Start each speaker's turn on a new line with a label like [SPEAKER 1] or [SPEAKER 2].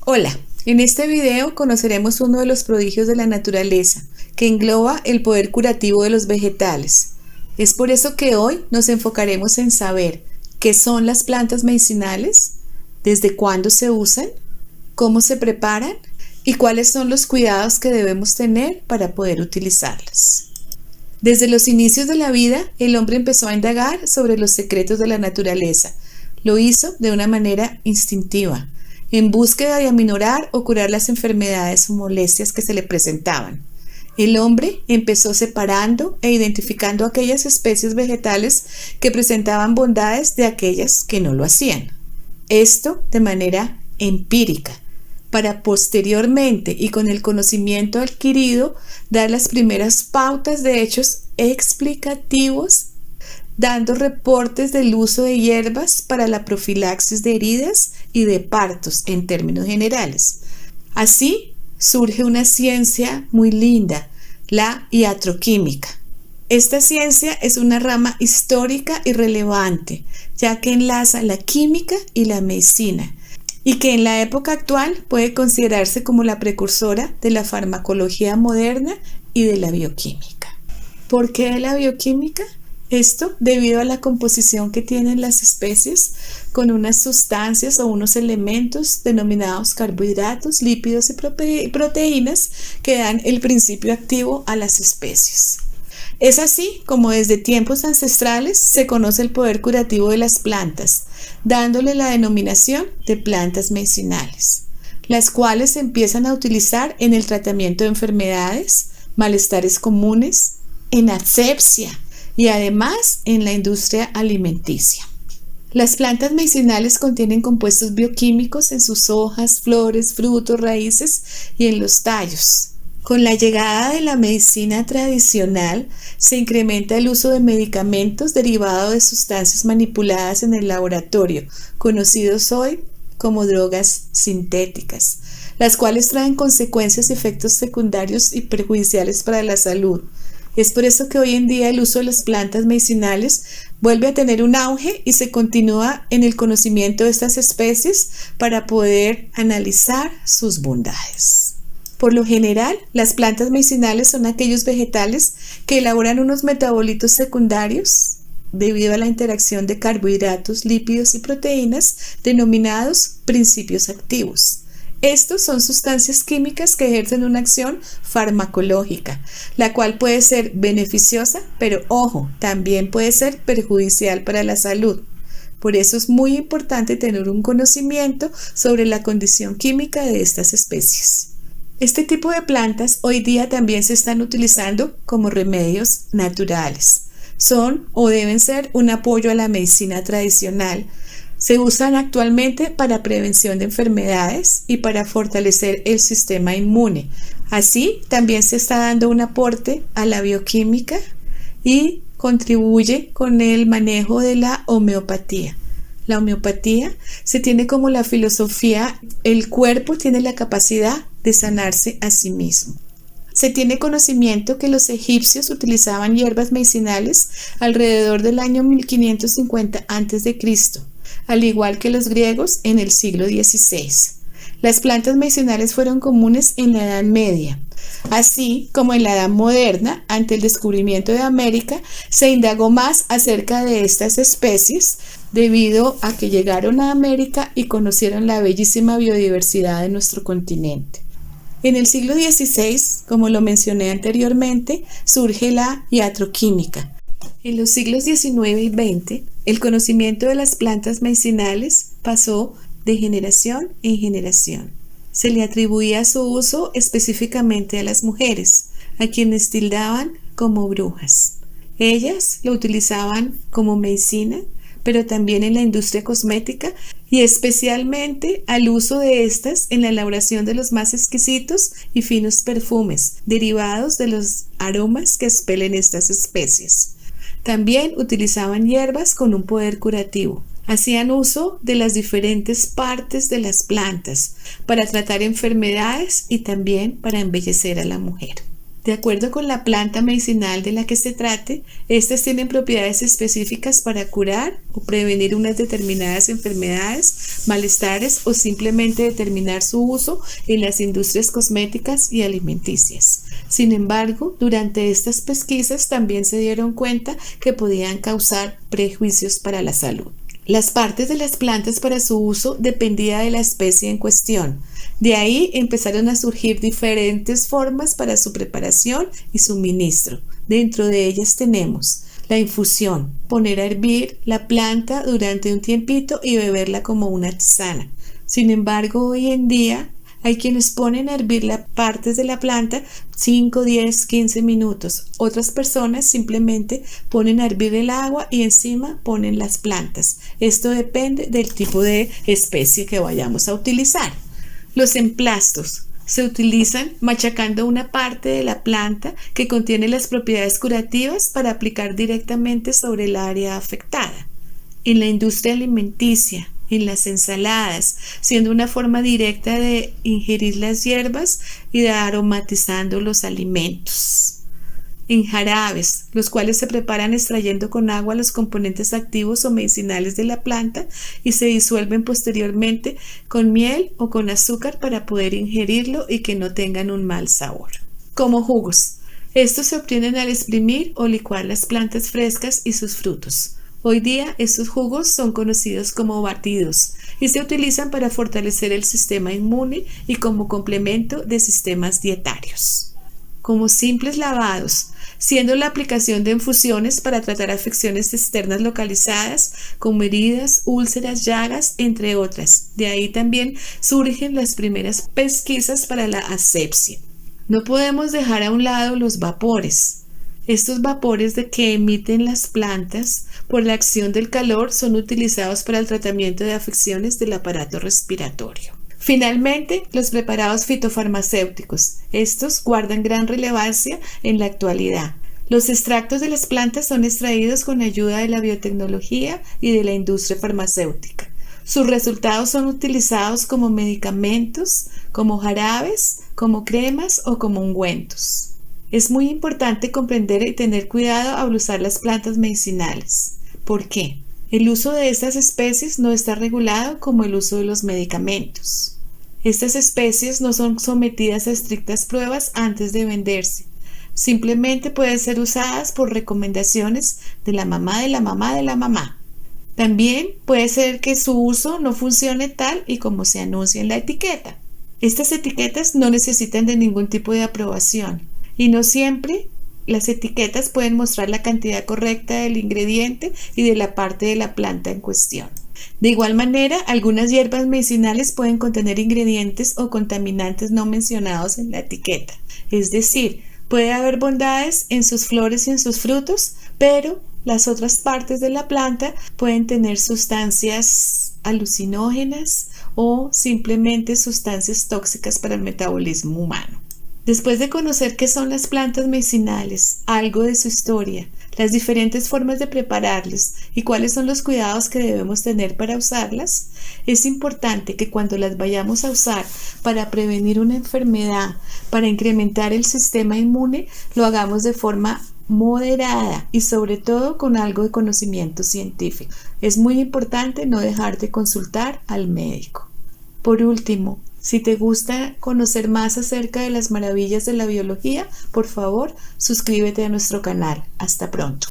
[SPEAKER 1] Hola, en este video conoceremos uno de los prodigios de la naturaleza, que engloba el poder curativo de los vegetales. Es por eso que hoy nos enfocaremos en saber qué son las plantas medicinales, desde cuándo se usan, cómo se preparan y cuáles son los cuidados que debemos tener para poder utilizarlas. Desde los inicios de la vida, el hombre empezó a indagar sobre los secretos de la naturaleza. Lo hizo de una manera instintiva, en búsqueda de aminorar o curar las enfermedades o molestias que se le presentaban. El hombre empezó separando e identificando aquellas especies vegetales que presentaban bondades de aquellas que no lo hacían. Esto de manera empírica, para posteriormente y con el conocimiento adquirido dar las primeras pautas de hechos explicativos, dando reportes del uso de hierbas para la profilaxis de heridas y de partos en términos generales. Así surge una ciencia muy linda, la iatroquímica. Esta ciencia es una rama histórica y relevante, ya que enlaza la química y la medicina, y que en la época actual puede considerarse como la precursora de la farmacología moderna y de la bioquímica. ¿Por qué de la bioquímica? Esto debido a la composición que tienen las especies con unas sustancias o unos elementos denominados carbohidratos, lípidos y proteínas que dan el principio activo a las especies. Es así como desde tiempos ancestrales se conoce el poder curativo de las plantas, dándole la denominación de plantas medicinales, las cuales se empiezan a utilizar en el tratamiento de enfermedades, malestares comunes, en asepsia y además en la industria alimenticia. Las plantas medicinales contienen compuestos bioquímicos en sus hojas, flores, frutos, raíces y en los tallos. Con la llegada de la medicina tradicional se incrementa el uso de medicamentos derivados de sustancias manipuladas en el laboratorio, conocidos hoy como drogas sintéticas, las cuales traen consecuencias y efectos secundarios y perjudiciales para la salud. Es por eso que hoy en día el uso de las plantas medicinales vuelve a tener un auge y se continúa en el conocimiento de estas especies para poder analizar sus bondades. Por lo general, las plantas medicinales son aquellos vegetales que elaboran unos metabolitos secundarios debido a la interacción de carbohidratos, lípidos y proteínas denominados principios activos. Estos son sustancias químicas que ejercen una acción farmacológica, la cual puede ser beneficiosa, pero ojo, también puede ser perjudicial para la salud. Por eso es muy importante tener un conocimiento sobre la condición química de estas especies. Este tipo de plantas hoy día también se están utilizando como remedios naturales. Son o deben ser un apoyo a la medicina tradicional. Se usan actualmente para prevención de enfermedades y para fortalecer el sistema inmune. Así, también se está dando un aporte a la bioquímica y contribuye con el manejo de la homeopatía. La homeopatía se tiene como la filosofía, el cuerpo tiene la capacidad de sanarse a sí mismo. Se tiene conocimiento que los egipcios utilizaban hierbas medicinales alrededor del año 1550 a.C., al igual que los griegos en el siglo XVI. Las plantas medicinales fueron comunes en la Edad Media. Así como en la Edad Moderna, ante el descubrimiento de América, se indagó más acerca de estas especies debido a que llegaron a América y conocieron la bellísima biodiversidad de nuestro continente. En el siglo XVI, como lo mencioné anteriormente, surge la iatroquímica. En los siglos XIX y XX, el conocimiento de las plantas medicinales pasó de generación en generación. Se le atribuía su uso específicamente a las mujeres, a quienes tildaban como brujas. Ellas lo utilizaban como medicina, pero también en la industria cosmética y especialmente al uso de estas en la elaboración de los más exquisitos y finos perfumes derivados de los aromas que expelen estas especies. También utilizaban hierbas con un poder curativo. Hacían uso de las diferentes partes de las plantas para tratar enfermedades y también para embellecer a la mujer. De acuerdo con la planta medicinal de la que se trate, estas tienen propiedades específicas para curar o prevenir unas determinadas enfermedades, malestares o simplemente determinar su uso en las industrias cosméticas y alimenticias. Sin embargo, durante estas pesquisas también se dieron cuenta que podían causar prejuicios para la salud. Las partes de las plantas para su uso dependía de la especie en cuestión. De ahí empezaron a surgir diferentes formas para su preparación y suministro. Dentro de ellas tenemos la infusión, poner a hervir la planta durante un tiempito y beberla como una tisana. Sin embargo, hoy en día hay quienes ponen a hervir las partes de la planta 5, 10, 15 minutos. Otras personas simplemente ponen a hervir el agua y encima ponen las plantas. Esto depende del tipo de especie que vayamos a utilizar. Los emplastos se utilizan machacando una parte de la planta que contiene las propiedades curativas para aplicar directamente sobre el área afectada. En la industria alimenticia, en las ensaladas, siendo una forma directa de ingerir las hierbas y de aromatizando los alimentos. En jarabes, los cuales se preparan extrayendo con agua los componentes activos o medicinales de la planta y se disuelven posteriormente con miel o con azúcar para poder ingerirlo y que no tengan un mal sabor. Como jugos, estos se obtienen al exprimir o licuar las plantas frescas y sus frutos. Hoy día estos jugos son conocidos como batidos y se utilizan para fortalecer el sistema inmune y como complemento de sistemas dietarios. Como simples lavados, siendo la aplicación de infusiones para tratar afecciones externas localizadas como heridas, úlceras, llagas, entre otras. De ahí también surgen las primeras pesquisas para la asepsia. No podemos dejar a un lado los vapores. Estos vapores que emiten las plantas por la acción del calor son utilizados para el tratamiento de afecciones del aparato respiratorio. Finalmente, los preparados fitofarmacéuticos. Estos guardan gran relevancia en la actualidad. Los extractos de las plantas son extraídos con ayuda de la biotecnología y de la industria farmacéutica. Sus resultados son utilizados como medicamentos, como jarabes, como cremas o como ungüentos. Es muy importante comprender y tener cuidado al usar las plantas medicinales. ¿Por qué? El uso de estas especies no está regulado como el uso de los medicamentos. Estas especies no son sometidas a estrictas pruebas antes de venderse. Simplemente pueden ser usadas por recomendaciones de la mamá de la mamá de la mamá. También puede ser que su uso no funcione tal y como se anuncia en la etiqueta. Estas etiquetas no necesitan de ningún tipo de aprobación. Y no siempre las etiquetas pueden mostrar la cantidad correcta del ingrediente y de la parte de la planta en cuestión. De igual manera, algunas hierbas medicinales pueden contener ingredientes o contaminantes no mencionados en la etiqueta. Es decir, puede haber bondades en sus flores y en sus frutos, pero las otras partes de la planta pueden tener sustancias alucinógenas o simplemente sustancias tóxicas para el metabolismo humano. Después de conocer qué son las plantas medicinales, algo de su historia, las diferentes formas de prepararlas y cuáles son los cuidados que debemos tener para usarlas, es importante que cuando las vayamos a usar para prevenir una enfermedad, para incrementar el sistema inmune, lo hagamos de forma moderada y sobre todo con algo de conocimiento científico. Es muy importante no dejar de consultar al médico. Por último, si te gusta conocer más acerca de las maravillas de la biología, por favor, suscríbete a nuestro canal. Hasta pronto.